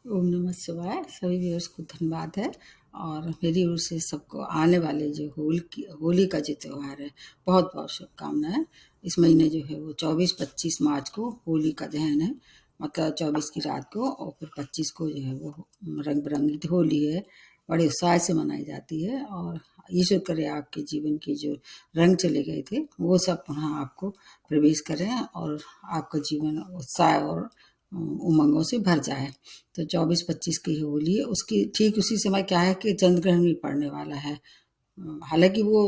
ओम नमः शिवाय। सभी व्यूअर्स को धन्यवाद है। और मेरी ओर से सबको आने वाले जो होली का जो त्यौहार है, बहुत बहुत शुभकामनाएं। इस महीने जो है वो 24-25 मार्च को होली का दहन है। मतलब 24 की रात को और फिर 25 को जो है वो रंग बिरंगी होली है, बड़े उत्साह से मनाई जाती है। और ईश्वर करे आपके जीवन के जो रंग चले गए थे वो सब पुनः आपको प्रवेश करें और आपका जीवन उत्साह और उमंगों से भर जाए। तो 24-25 की होली है, उसकी ठीक उसी समय क्या है कि चंद्र ग्रहण भी पड़ने वाला है। हालांकि वो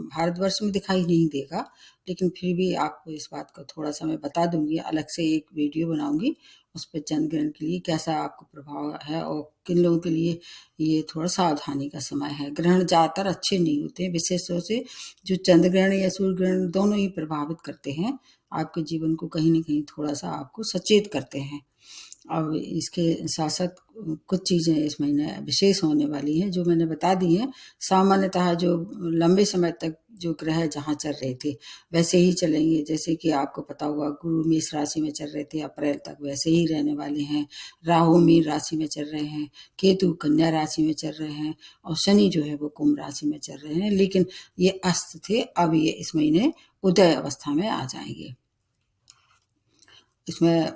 भारतवर्ष में दिखाई नहीं देगा, लेकिन फिर भी आपको इस बात को थोड़ा सा मैं बता दूंगी। अलग से एक वीडियो बनाऊंगी उस पर, चंद्र ग्रहण के लिए कैसा आपको प्रभाव है और किन लोगों के लिए ये थोड़ा सावधानी का समय है। ग्रहण ज़्यादातर अच्छे नहीं होते, विशेष तौर से जो चंद्र ग्रहण या सूर्य ग्रहण दोनों ही प्रभावित करते हैं आपके जीवन को, कहीं ना कहीं थोड़ा सा आपको सचेत करते हैं। अब इसके साथ साथ कुछ चीज़ें इस महीने विशेष होने वाली हैं जो मैंने बता दी हैं। सामान्यतः जो लंबे समय तक जो ग्रह जहाँ चल रहे थे वैसे ही चलेंगे। जैसे कि आपको पता होगा, गुरु मेष राशि में चल रहे थे अप्रैल तक, वैसे ही रहने वाले हैं। राहु मीन राशि में चल रहे हैं, केतु कन्या राशि में चल रहे हैं और शनि जो है वो कुंभ राशि में चल रहे हैं। लेकिन ये अस्त थे, अब ये इस महीने उदय अवस्था में आ जाएंगे। इसमें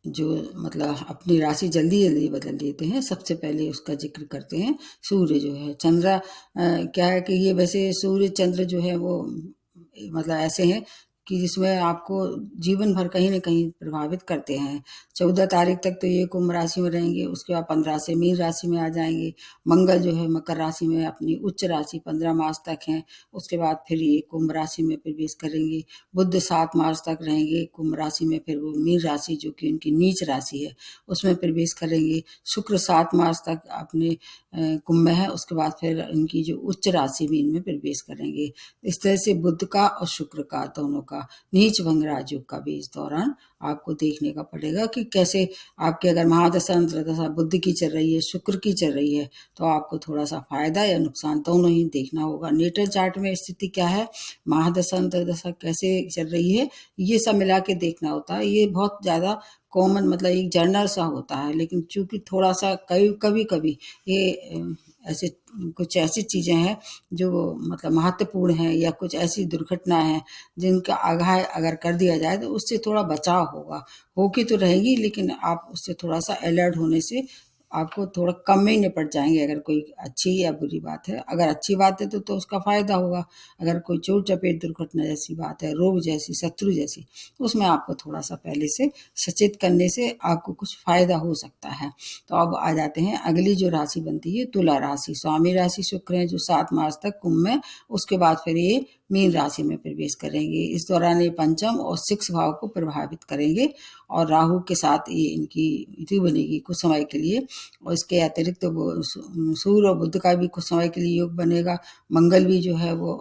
जो मतलब अपनी राशि जल्दी जल्दी बदल देते हैं, सबसे पहले उसका जिक्र करते हैं। सूर्य जो है, चंद्र क्या है कि ये वैसे सूर्य चंद्र जो है वो मतलब ऐसे हैं कि जिसमें आपको जीवन भर कहीं ना कहीं प्रभावित करते हैं। 14 तारीख तक तो ये कुंभ राशि में रहेंगे, उसके बाद 15 से मीन राशि में आ जाएंगे। मंगल जो है मकर राशि में अपनी उच्च राशि 15 मार्च तक है, उसके बाद फिर ये कुंभ राशि में प्रवेश करेंगे। बुध 7 मार्च तक रहेंगे कुंभ राशि में, फिर वो मीन राशि जो कि उनकी नीच राशि है उसमें प्रवेश करेंगे। शुक्र 7 मार्च तक अपने कुंभ में है, उसके बाद फिर इनकी जो उच्च राशि मीन में प्रवेश करेंगे। इस तरह से बुध का और शुक्र का दोनों का नीच भंग राजयोग का भी इस दौरान आपको देखने का पड़ेगा कि कैसे आपके अगर महादशा अंतरदशा बुध की चल रही है, शुक्र की चल रही है, तो आपको थोड़ा सा फायदा या नुकसान दोनों ही देखना होगा। नेटल चार्ट में स्थिति क्या है, महादशा अंतरदशा कैसे चल रही है, ये सब मिला के देखना होता है। ये बहुत ज़्यादा कॉमन मतलब एक जर्नल सा होता है, लेकिन चूंकि थोड़ा सा कभी कभी ये ऐसे कुछ ऐसी चीज़ें हैं जो मतलब महत्वपूर्ण हैं, या कुछ ऐसी दुर्घटना है जिनका आगाह अगर कर दिया जाए तो उससे थोड़ा बचाव होगा। होगी तो रहेगी, लेकिन आप उससे थोड़ा सा अलर्ट होने से आपको थोड़ा कम में ही निपट जाएंगे। अगर कोई अच्छी या बुरी बात है, अगर अच्छी बात है तो उसका फायदा होगा। अगर कोई चोट चपेट दुर्घटना जैसी बात है, रोग जैसी, शत्रु जैसी, उसमें आपको थोड़ा सा पहले से सचेत करने से आपको कुछ फायदा हो सकता है। तो अब आ जाते हैं अगली जो राशि बनती है तुला राशि। स्वामी राशि शुक्र है जो 7 मार्च तक कुंभ में, उसके बाद फिर ये मीन राशि में प्रवेश करेंगे। इस दौरान ये पंचम और 6 भाव को प्रभावित करेंगे और राहु के साथ ये इनकी युति बनेगी कुछ समय के लिए। और इसके अतिरिक्त वो सूर्य और बुध का भी कुछ समय के लिए योग बनेगा। मंगल भी जो है वो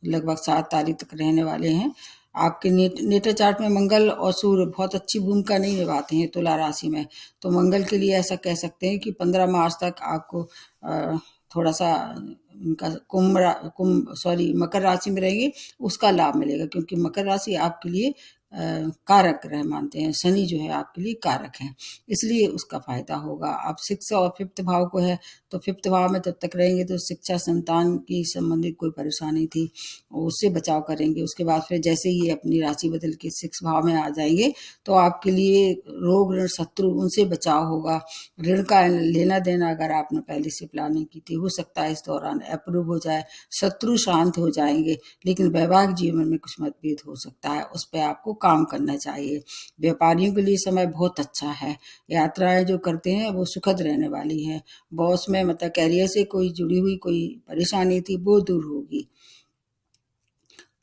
लगभग 7 तारीख तक रहने वाले हैं। आपके नेटर चार्ट में मंगल और सूर्य बहुत अच्छी भूमिका नहीं निभाते हैं तुला राशि में, तो मंगल के लिए ऐसा कह सकते हैं कि 15 मार्च तक आपको थोड़ा सा उनका मकर राशि में रहेंगे, उसका लाभ मिलेगा, क्योंकि मकर राशि आपके लिए कारक ग्रह मानते हैं। शनि जो है आपके लिए कारक है, इसलिए उसका फायदा होगा। आप 6 और 5th भाव को है, तो 5th भाव में तब तक रहेंगे तो शिक्षा संतान की संबंधित कोई परेशानी थी उससे बचाव करेंगे। उसके बाद फिर जैसे ही अपनी राशि बदल के 6 भाव में आ जाएंगे तो आपके लिए रोग ऋण शत्रु उनसे बचाव होगा। ऋण का लेना देना अगर आपने पहले से प्लानिंग की थी, हो सकता है इस दौरान अप्रूव हो जाए, शत्रु शांत हो जाएंगे। लेकिन वैवाहिक जीवन में कुछ मतभेद हो सकता है, उस पर आपको काम करना चाहिए। व्यापारियों के लिए समय बहुत अच्छा है। यात्राएं जो करते हैं वो सुखद रहने वाली है। बॉस में मतलब कैरियर से कोई जुड़ी हुई कोई परेशानी थी वो दूर होगी।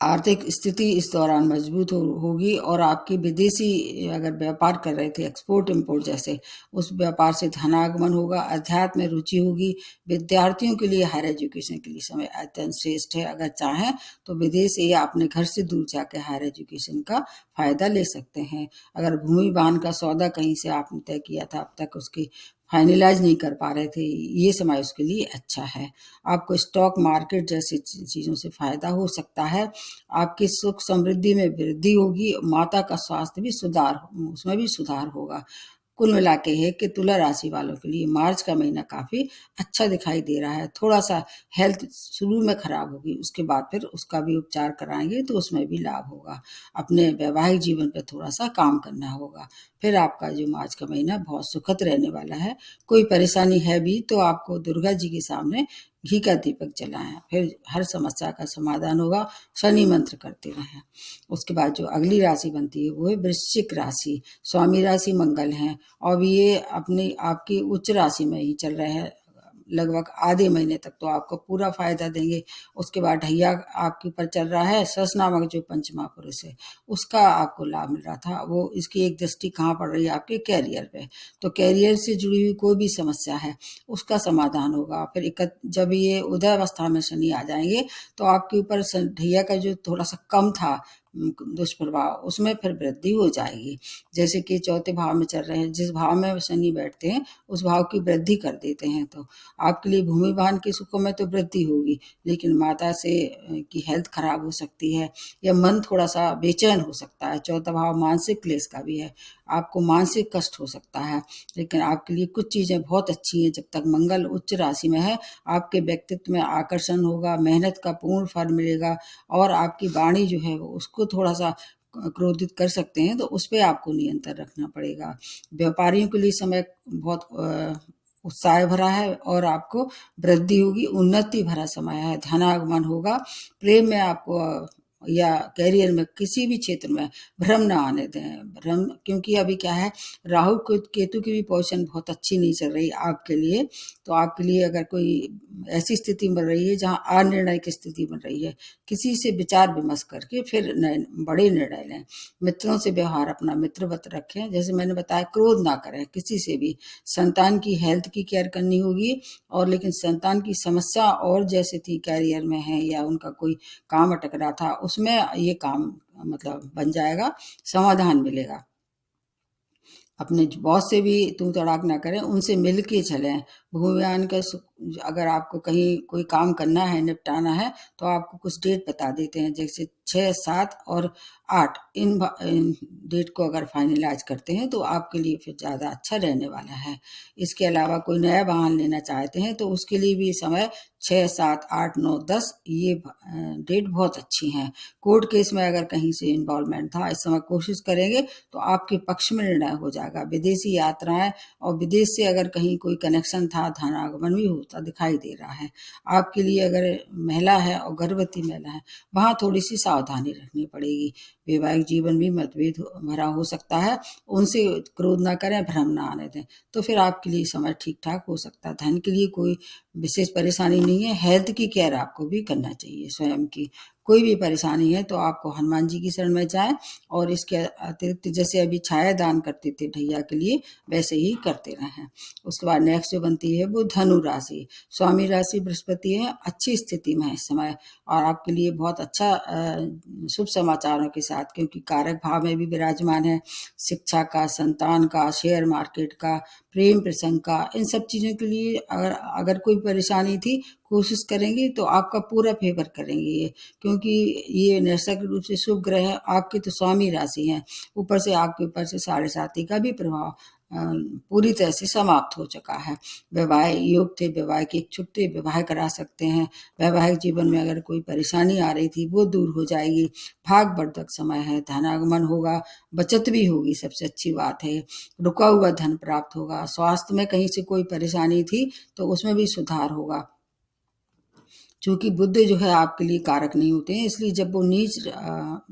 आर्थिक स्थिति इस दौरान मजबूत होगी और आपकी विदेशी अगर व्यापार कर रहे थे, एक्सपोर्ट इम्पोर्ट जैसे, उस व्यापार से धनागमन होगा। अध्यात्म में रुचि होगी। विद्यार्थियों के लिए हायर एजुकेशन के लिए समय अत्यंत श्रेष्ठ है। अगर चाहें तो विदेश या अपने घर से दूर जाकर हायर एजुकेशन का फायदा ले सकते हैं। अगर भूमि वाहन का सौदा कहीं से आपने तय किया था, अब तक उसकी फाइनलाइज नहीं कर पा रहे थे, ये समय उसके लिए अच्छा है। आपको स्टॉक मार्केट जैसी चीज़ों से फायदा हो सकता है। आपकी सुख समृद्धि में वृद्धि होगी। माता का स्वास्थ्य भी उसमें भी सुधार होगा। कुल मिला के है कि तुला राशि वालों के लिए मार्च का महीना काफ़ी अच्छा दिखाई दे रहा है। थोड़ा सा हेल्थ शुरू में खराब होगी, उसके बाद फिर उसका भी उपचार कराएंगे तो उसमें भी लाभ होगा। अपने वैवाहिक जीवन पर थोड़ा सा काम करना होगा। फिर आपका जो मार्च का महीना बहुत सुखद रहने वाला है। कोई परेशानी है भी तो आपको दुर्गा जी के सामने घी का दीपक जलाएं, फिर हर समस्या का समाधान होगा। शनि मंत्र करते रहें। उसके बाद जो अगली राशि बनती है वो है वृश्चिक राशि। स्वामी राशि मंगल हैं और ये अपनी आपकी उच्च राशि में ही चल रहे हैं लगभग आधे महीने तक, तो आपको पूरा फायदा देंगे। उसके बाद ढैया आपके ऊपर चल रहा है, सस नामक जो पंच महापुरुष है उसका आपको लाभ मिल रहा था, वो इसकी एक दृष्टि कहाँ पड़ रही है आपके कैरियर पे। तो कैरियर से जुड़ी हुई कोई भी समस्या है उसका समाधान होगा। फिर जब ये उदय अवस्था में शनि आ जाएंगे तो आपके ऊपर ढैया का जो थोड़ा सा कम था दुष्प्रभाव, उसमें फिर वृद्धि हो जाएगी। जैसे कि चौथे भाव में चल रहे हैं, जिस भाव में शनि बैठते हैं उस भाव की वृद्धि कर देते हैं, तो आपके लिए भूमि वाहन के सुखों में तो वृद्धि होगी, लेकिन माता से की हेल्थ खराब हो सकती है या मन थोड़ा सा बेचैन हो सकता है। चौथा भाव मानसिक क्लेश का भी है, आपको मानसिक कष्ट हो सकता है। लेकिन आपके लिए कुछ चीज़ें बहुत अच्छी हैं। जब तक मंगल उच्च राशि में है आपके व्यक्तित्व में आकर्षण होगा, मेहनत का पूर्ण फल मिलेगा और आपकी वाणी जो है वो उसको थोड़ा सा क्रोधित कर सकते हैं, तो उस पर आपको नियंत्रण रखना पड़ेगा। व्यापारियों के लिए समय बहुत उत्साह भरा है और आपको वृद्धि होगी, उन्नति भरा समय है, धनागमन होगा। प्रेम में आपको या कैरियर में किसी भी क्षेत्र में भ्रम ना आने दें। भ्रम क्योंकि अभी क्या है, राहु केतु की भी पोजीशन बहुत अच्छी नहीं चल रही आपके लिए। तो आपके लिए अगर कोई ऐसी स्थिति बन रही है जहाँ अनिर्णय की स्थिति बन रही है, किसी से विचार विमर्श करके फिर बड़े निर्णय लें। मित्रों से व्यवहार अपना मित्रवत रखें। जैसे मैंने बताया, क्रोध ना करें किसी से भी। संतान की हेल्थ की केयर करनी होगी, और लेकिन संतान की समस्या और जैसे थी कैरियर में है या उनका कोई काम अटक रहा था उसमें ये काम मतलब बन जाएगा, समाधान मिलेगा। अपने बॉस से भी तू तड़ाक ना करें, उनसे मिल के चलें। भूमियान का अगर आपको कहीं कोई काम करना है, निपटाना है, तो आपको कुछ डेट बता देते हैं, जैसे 6, 7 और 8 इन डेट को अगर फाइनलाइज करते हैं तो आपके लिए फिर ज़्यादा अच्छा रहने वाला है। इसके अलावा कोई नया वाहन लेना चाहते हैं तो उसके लिए भी समय 6, 7, 8, 9, 10 ये डेट बहुत अच्छी हैं। कोर्ट केस में अगर कहीं से इन्वॉल्वमेंट था, इस समय कोशिश करेंगे तो आपके पक्ष में निर्णय हो जाएगा। विदेशी यात्राएं और विदेश से अगर कहीं कोई कनेक्शन था, धनागमन भी होता दिखाई दे रहा है। आपके लिए अगर महिला है और गर्भवती महिला है, वहाँ थोड़ी सी सावधानी रखनी पड़ेगी। वैवाहिक जीवन भी मतभेद भरा हो सकता है, उनसे क्रोध ना करें, भ्रम ना आने दें, तो फिर आपके लिए समय ठीक ठाक हो सकता है। धन के लिए कोई विशेष परेशानी नहीं है। हेल्थ की केयर आपको भी करना चाहिए स्वयं की। कोई भी परेशानी है तो आपको हनुमान जी की शरण में जाएं, और इसके अतिरिक्त जैसे अभी छाया दान करते थे ढैया के लिए, वैसे ही करते रहें। उसके बाद नेक्स्ट जो बनती है वो धनु राशि। स्वामी राशि बृहस्पति है, अच्छी स्थिति में है इस समय, और आपके लिए बहुत अच्छा शुभ समाचारों के साथ, क्योंकि कारक भाव में भी विराजमान है। शिक्षा का, संतान का, शेयर मार्केट का, प्रेम प्रसंग का, इन सब चीज़ों के लिए अगर अगर कोई परेशानी थी, कोशिश करेंगे तो आपका पूरा फेवर करेंगे ये, क्योंकि ये नैसर्गिक रूप से शुभ ग्रह है। आपके तो स्वामी राशि हैं, ऊपर से आपके ऊपर से साढ़े साथी का भी प्रभाव पूरी तरह से समाप्त हो चुका है। वैवाहिक योग थे, वैवाहिक इच्छुक थे, विवाह करा सकते हैं। वैवाहिक जीवन में अगर कोई परेशानी आ रही थी वो दूर हो जाएगी। भागवर्धक समय है, धनागमन होगा, बचत भी होगी, सबसे अच्छी बात है। रुका हुआ धन प्राप्त होगा। स्वास्थ्य में कहीं से कोई परेशानी थी तो उसमें भी सुधार होगा। चूँकि बुध जो है आपके लिए कारक नहीं होते हैं, इसलिए जब वो नीच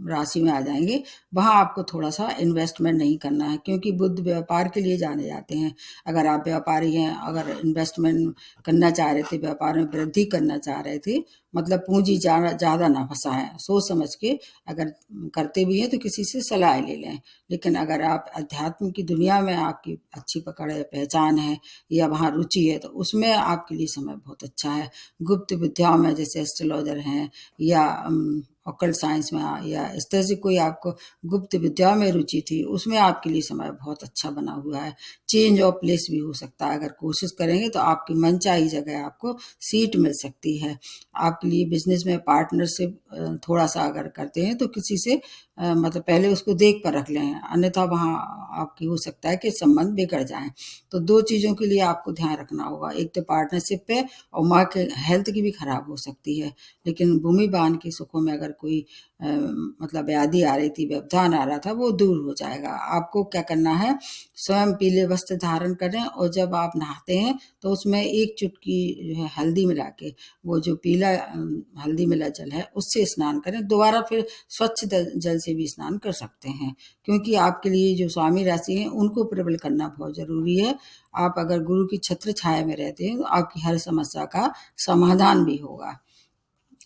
राशि में आ जाएंगे वहाँ आपको थोड़ा सा इन्वेस्टमेंट नहीं करना है, क्योंकि बुध व्यापार के लिए जाने जाते हैं। अगर आप व्यापारी हैं, अगर इन्वेस्टमेंट करना चाह रहे थे, व्यापार में वृद्धि करना चाह रहे थे, मतलब पूंजी ज़्यादा ना फंसाएं, सोच समझ के अगर करते भी हैं तो किसी से सलाह ले लें। लेकिन अगर आप अध्यात्म की दुनिया में आपकी अच्छी पकड़ है, पहचान है या वहाँ रुचि है, तो उसमें आपके लिए समय बहुत अच्छा है। गुप्त विद्याओं में जैसे एस्ट्रोलॉजर हैं या ऑकल्ट साइंस में, या इस तरह से कोई आपको गुप्त विद्या में रुचि थी, उसमें आपके लिए समय बहुत अच्छा बना हुआ है। चेंज ऑफ प्लेस भी हो सकता है, अगर कोशिश करेंगे तो आपकी मनचाही जगह आपको सीट मिल सकती है। आपके लिए बिजनेस में पार्टनरशिप थोड़ा सा अगर करते हैं तो किसी से मतलब पहले उसको देख कर रख लें, अन्यथा वहाँ आपकी हो सकता है कि संबंध बिगड़ जाएँ। तो 2 चीज़ों के लिए आपको ध्यान रखना होगा, एक तो पार्टनरशिप पे और माँ के हेल्थ की भी खराब हो सकती है। लेकिन भूमि-बान के सुखों में अगर कोई मतलब व्याधि आ रही थी, व्यवधान आ रहा था, वो दूर हो जाएगा। आपको क्या करना है, स्वयं पीले वस्त्र धारण करें और जब आप नहाते हैं तो उसमें 1 चुटकी जो है हल्दी मिला के, वो जो पीला हल्दी मिला जल है उससे स्नान करें। दोबारा फिर स्वच्छ जल से भी स्नान कर सकते हैं, क्योंकि आपके लिए जो स्वामी राशि है उनको प्रबल करना बहुत ज़रूरी है। आप अगर गुरु की छत्र छाया में रहते हैं तो आपकी हर समस्या का समाधान भी होगा।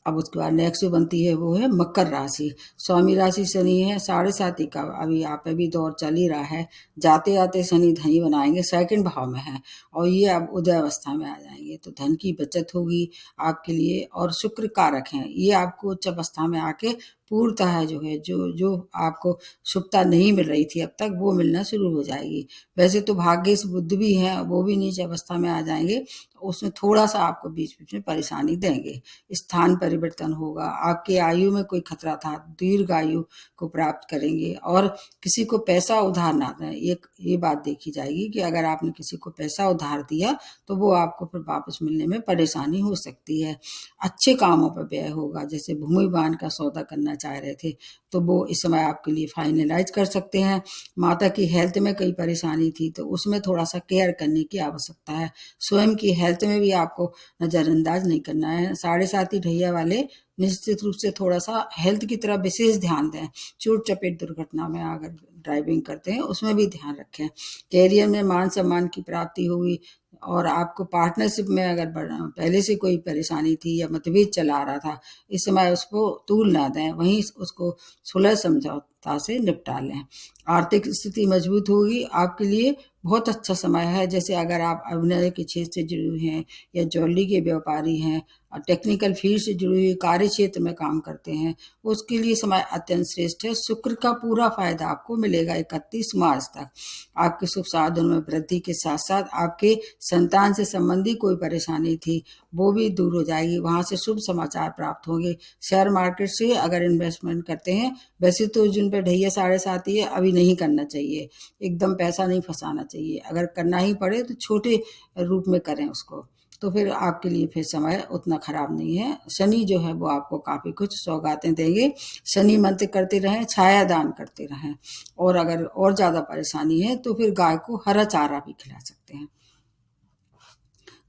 अब उसके बाद नेक्स्ट जो बनती है वो है मकर राशि। स्वामी राशि शनि है, 7.5 का अभी आप पे भी दौर चल ही रहा है। जाते जाते शनि धनी बनाएंगे, सेकंड भाव में है और ये अब उदय अवस्था में आ जाएंगे, तो धन की बचत होगी आपके लिए। और शुक्र कारक हैं, ये आपको उच्च अवस्था में आके पूर्णतः जो है जो जो आपको शुभता नहीं मिल रही थी अब तक, वो मिलना शुरू हो जाएगी। वैसे तो भाग्येश बुध भी हैं, वो भी नीच अवस्था में आ जाएंगे, उसमें थोड़ा सा आपको बीच बीच में परेशानी देंगे। स्थान परिवर्तन होगा, आपकी आयु में कोई खतरा था, दीर्घ आयु को प्राप्त करेंगे। और किसी को पैसा उधार ना दें, ये बात देखी जाएगी कि अगर आपने किसी को पैसा उधार दिया तो वो आपको फिर वापस मिलने में परेशानी हो सकती है। अच्छे कामों पर व्यय होगा, जैसे भूमि बान का सौदा करना चाह रहे थे तो वो इस समय आपके लिए फाइनलाइज कर सकते हैं। माता की हेल्थ में कोई परेशानी थी तो उसमें थोड़ा सा केयर करने की आवश्यकता है। स्वयं की हेल्थ में भी आपको नज़रअंदाज नहीं करना है। 7.5 ढैया वाले निश्चित रूप से थोड़ा सा हेल्थ की तरफ विशेष ध्यान दें। चोट चपेट दुर्घटना में अगर ड्राइविंग करते हैं उसमें भी ध्यान रखें। कैरियर में मान सम्मान की प्राप्ति होगी और आपको पार्टनरशिप में अगर पहले से कोई परेशानी थी या मतभेद चला रहा था, इस समय उसको तूल ना दें, वहीं उसको सुलह समझौता से निपटा लें। आर्थिक स्थिति मजबूत होगी आपके लिए, बहुत अच्छा समय है। जैसे अगर आप अभिनय के क्षेत्र से जुड़े हुए हैं या ज्वेलरी के व्यापारी हैं और टेक्निकल फील्ड से जुड़े हुए कार्य क्षेत्र में काम करते हैं, उसके लिए समय अत्यंत श्रेष्ठ है। शुक्र का पूरा फायदा आपको मिलेगा 31 मार्च तक। आपके सुख साधन में वृद्धि के साथ साथ आपके संतान से संबंधी कोई परेशानी थी वो भी दूर हो जाएगी, वहाँ से शुभ समाचार प्राप्त होंगे। शेयर मार्केट से अगर इन्वेस्टमेंट करते हैं, वैसे तो जिन पर ढैया 7.5 है अभी नहीं करना चाहिए, एकदम पैसा नहीं फंसाना चाहिए। अगर करना ही पड़े तो छोटे रूप में करें उसको, तो फिर आपके लिए फिर समय उतना खराब नहीं है। शनि जो है वो आपको काफ़ी कुछ सौगातें देंगे। शनि मंत्र करते रहें, छाया दान करते रहें, और अगर और ज़्यादा परेशानी है तो फिर गाय को हरा चारा भी खिला सकते हैं।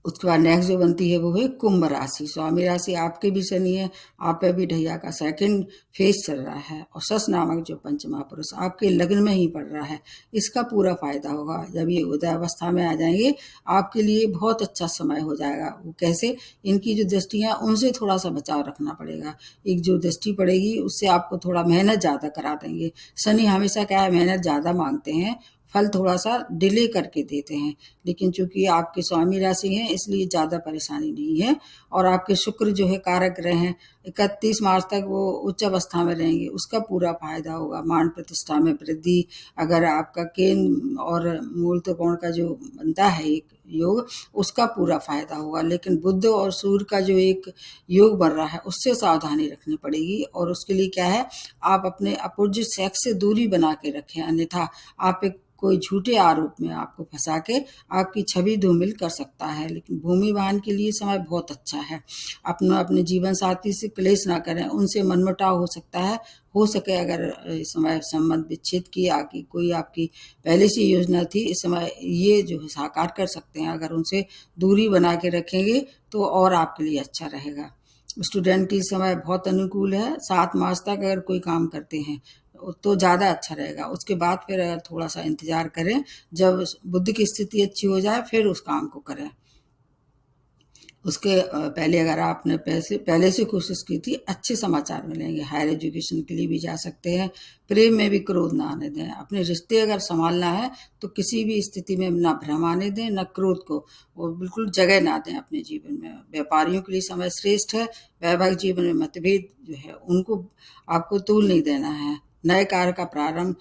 उसके बाद नेक्स्ट जो बनती है वो है कुंभ राशि। स्वामी राशि आपके भी शनि है, आप पे भी ढैया का सेकंड फेज चल रहा है और सस नामक जो पंचमहापुरुष आपके लग्न में ही पड़ रहा है, इसका पूरा फायदा होगा। जब ये उदय अवस्था में आ जाएंगे आपके लिए बहुत अच्छा समय हो जाएगा। वो कैसे, इनकी जो दृष्टियाँ उनसे थोड़ा सा बचाव रखना पड़ेगा। एक जो दृष्टि पड़ेगी उससे आपको थोड़ा मेहनत ज़्यादा करा देंगे। शनि हमेशा क्या है, मेहनत ज़्यादा मांगते हैं, फल थोड़ा सा डिले करके देते हैं, लेकिन चूंकि आपके स्वामी राशि हैं इसलिए ज़्यादा परेशानी नहीं है। और आपके शुक्र जो है कारक ग्रह हैं, 31 मार्च तक वो उच्च अवस्था में रहेंगे, उसका पूरा फायदा होगा। मान प्रतिष्ठा में वृद्धि, अगर आपका केंद्र और मूल त्रिकोण का जो बनता है एक योग, उसका पूरा फायदा होगा। लेकिन बुध और सूर्य का जो एक योग बन रहा है उससे सावधानी रखनी पड़ेगी, और उसके लिए क्या है, आप अपने अपोजिट सेक्स से दूरी बना के रखें, अन्यथा आप एक कोई झूठे आरोप में आपको फंसा के आपकी छवि धूमिल कर सकता है। लेकिन भूमि वाहन के लिए समय बहुत अच्छा है। अपने जीवन साथी से क्लेश ना करें, उनसे मनमुटाव हो सकता है। हो सके अगर इस समय संबंध विच्छेद की आगे कोई आपकी पहले से योजना थी, इस समय ये जो है साकार कर सकते हैं। अगर उनसे दूरी बना के रखेंगे तो और आपके लिए अच्छा रहेगा। स्टूडेंट के समय बहुत अनुकूल है। 7 मार्च तक अगर कोई काम करते हैं तो ज़्यादा अच्छा रहेगा। उसके बाद फिर अगर थोड़ा सा इंतज़ार करें, जब बुद्धि की स्थिति अच्छी हो जाए फिर उस काम को करें। उसके पहले अगर आपने पहले से कोशिश की थी, अच्छे समाचार मिलेंगे। हायर एजुकेशन के लिए भी जा सकते हैं। प्रेम में भी क्रोध ना आने दें। अपने रिश्ते अगर संभालना है तो किसी भी स्थिति में ना भ्रम आने दें, ना क्रोध को, और बिल्कुल जगह ना दें अपने जीवन में। व्यापारियों के लिए समय श्रेष्ठ है। वैवाहिक जीवन में मतभेद जो है उनको आपको तूल नहीं देना है। नए कार्य का प्रारंभ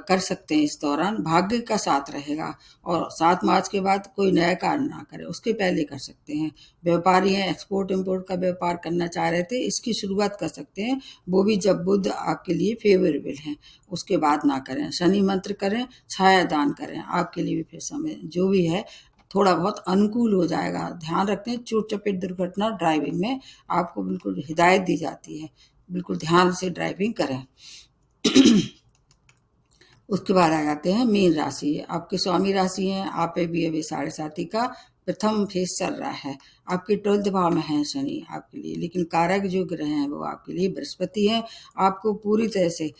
कर सकते हैं। इस दौरान भाग्य का साथ रहेगा और 7 मार्च के बाद कोई नया कार्य ना करें, उसके पहले कर सकते हैं। व्यापारी हैं, एक्सपोर्ट इम्पोर्ट का व्यापार करना चाह रहे थे, इसकी शुरुआत कर सकते हैं, वो भी जब बुध आपके लिए फेवरेबल हैं, उसके बाद ना करें। शनि मंत्र करें, छाया दान करें, आपके लिए भी फिर समय जो भी है थोड़ा बहुत अनुकूल हो जाएगा। ध्यान रखते हैं चोट चपेट दुर्घटना ड्राइविंग में आपको बिल्कुल हिदायत दी जाती है, बिल्कुल ध्यान से ड्राइविंग करें। उसके बाद आ जाते हैं मीन राशि। आपके स्वामी राशि हैं, आप पे भी अभी 7.5 का प्रथम फेज चल रहा है। आपके 12th भाव में है शनि आपके लिए, लेकिन कारक जो ग्रह हैं वो आपके लिए बृहस्पति है। आपको पूरी तरह से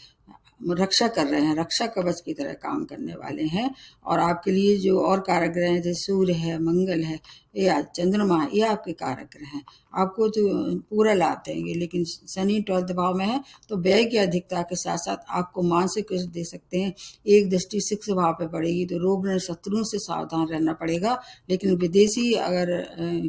रक्षा कर रहे हैं, रक्षा कवच की तरह काम करने वाले हैं। और आपके लिए जो और कारक ग्रह हैं जैसे सूर्य है, मंगल है या चंद्रमा, ये आपके कारक ग्रह हैं, आपको तो पूरा लाभ देंगे। लेकिन शनि 12th भाव में है तो व्यय की अधिकता के साथ साथ आपको मानसिक कष्ट दे सकते हैं। एक दृष्टि 6 भाव पे पड़ेगी तो रोग व शत्रुओं से सावधान रहना पड़ेगा। लेकिन विदेशी अगर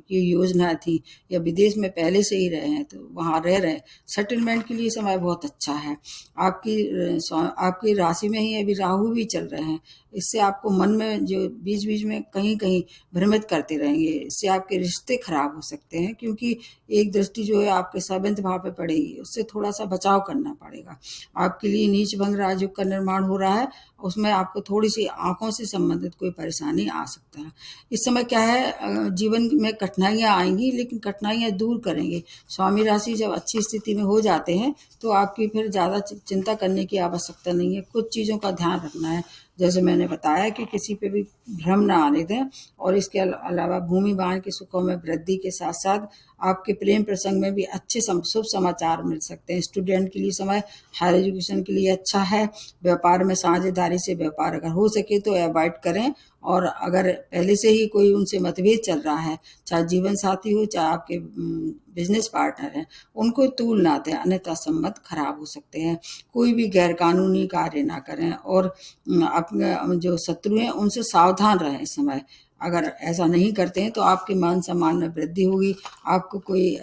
की योजना थी या विदेश में पहले से ही रहे हैं तो वहाँ रह रहे हैं, सेटलमेंट के लिए समय बहुत अच्छा है। आपकी राशि में ही अभी राहु भी चल रहे हैं, इससे आपको मन में जो बीच बीच में कहीं कहीं भ्रमित करते रहेंगे, इससे आपके रिश्ते खराब हो सकते हैं। क्योंकि एक दृष्टि जो है आपके 7th भाव पे पड़ेगी, उससे थोड़ा सा बचाव करना पड़ेगा। आपके लिए नीच भंग राजयोग का निर्माण हो रहा है, उसमें आपको थोड़ी सी आंखों से संबंधित कोई परेशानी आ सकता है। इस समय क्या है, जीवन में कठिनाइयां आएंगी, लेकिन कठिनाइयां दूर करेंगे। स्वामी राशि जब अच्छी स्थिति में हो जाते हैं तो आपकी फिर ज़्यादा चिंता करने की आवश्यकता नहीं है। कुछ चीज़ों का ध्यान रखना है, जैसे मैंने बताया कि किसी पे भी भ्रम ना आने दें। और इसके अलावा भूमि वाहन के सुखों में वृद्धि के साथ साथ आपके प्रेम प्रसंग में भी अच्छे शुभ समाचार मिल सकते हैं। स्टूडेंट के लिए समय हायर एजुकेशन के लिए अच्छा है। व्यापार में साझेदारी से व्यापार अगर हो सके तो अवॉइड करें। और अगर पहले से ही कोई उनसे मतभेद चल रहा है, चाहे जीवन साथी हो चाहे आपके बिजनेस पार्टनर हैं, उनको तूल ना दें, अन्यथा संबंध खराब हो सकते हैं। कोई भी गैर कानूनी कार्य ना करें और अपने जो शत्रु हैं उनसे सावधान रहें इस समय। अगर ऐसा नहीं करते हैं तो आपके मान सम्मान में वृद्धि होगी। आपको कोई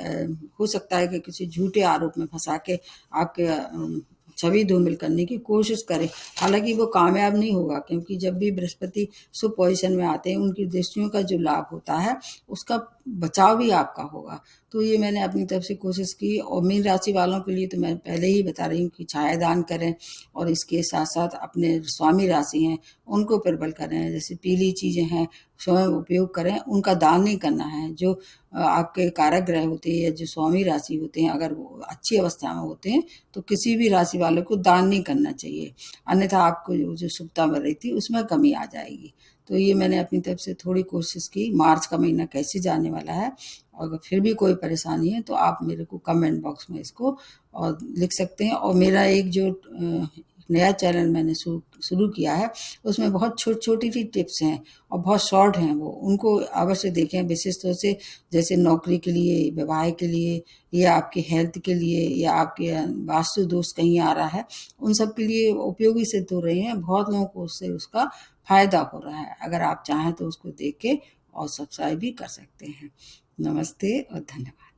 हो सकता है कि किसी झूठे आरोप में फंसा के आपके छवि धूमिल करने की कोशिश करें, हालांकि वो कामयाब नहीं होगा। क्योंकि जब भी बृहस्पति शुभ पोजीशन में आते हैं, उनकी दृष्टियों का जो लाभ होता है उसका बचाव भी आपका होगा। तो ये मैंने अपनी तरफ से कोशिश की। और मीन राशि वालों के लिए तो मैं पहले ही बता रही हूँ कि छाया दान करें, और इसके साथ साथ अपने स्वामी राशि हैं उनको प्रबल करें। जैसे पीली चीज़ें हैं स्वयं उपयोग करें, उनका दान नहीं करना है। जो आपके कारक ग्रह होते हैं या जो स्वामी राशि होते हैं, अगर वो अच्छी अवस्था में होते हैं तो किसी भी राशि वालों को दान नहीं करना चाहिए, अन्यथा आपको जो शुभता मिल रही थी उसमें कमी आ जाएगी। तो ये मैंने अपनी तरफ से थोड़ी कोशिश की। मार्च का महीना कैसे जाने वाला है, और अगर फिर भी कोई परेशानी है तो आप मेरे को कमेंट बॉक्स में इसको और लिख सकते हैं। और मेरा एक जो नया चैनल मैंने शुरू किया है, उसमें बहुत छोटी छोटी सी टिप्स हैं और बहुत शॉर्ट हैं, वो उनको अवश्य देखें। विशेष तौर से जैसे नौकरी के लिए, विवाह के लिए, या आपके हेल्थ के लिए, या आपके वास्तु दोष कहीं आ रहा है, उन सब के लिए उपयोगी सिद्ध हो रहे हैं। बहुत लोगों को उससे उसका फायदा हो रहा है। अगर आप चाहें तो उसको देख के और सब्सक्राइब भी कर सकते हैं। नमस्ते और धन्यवाद।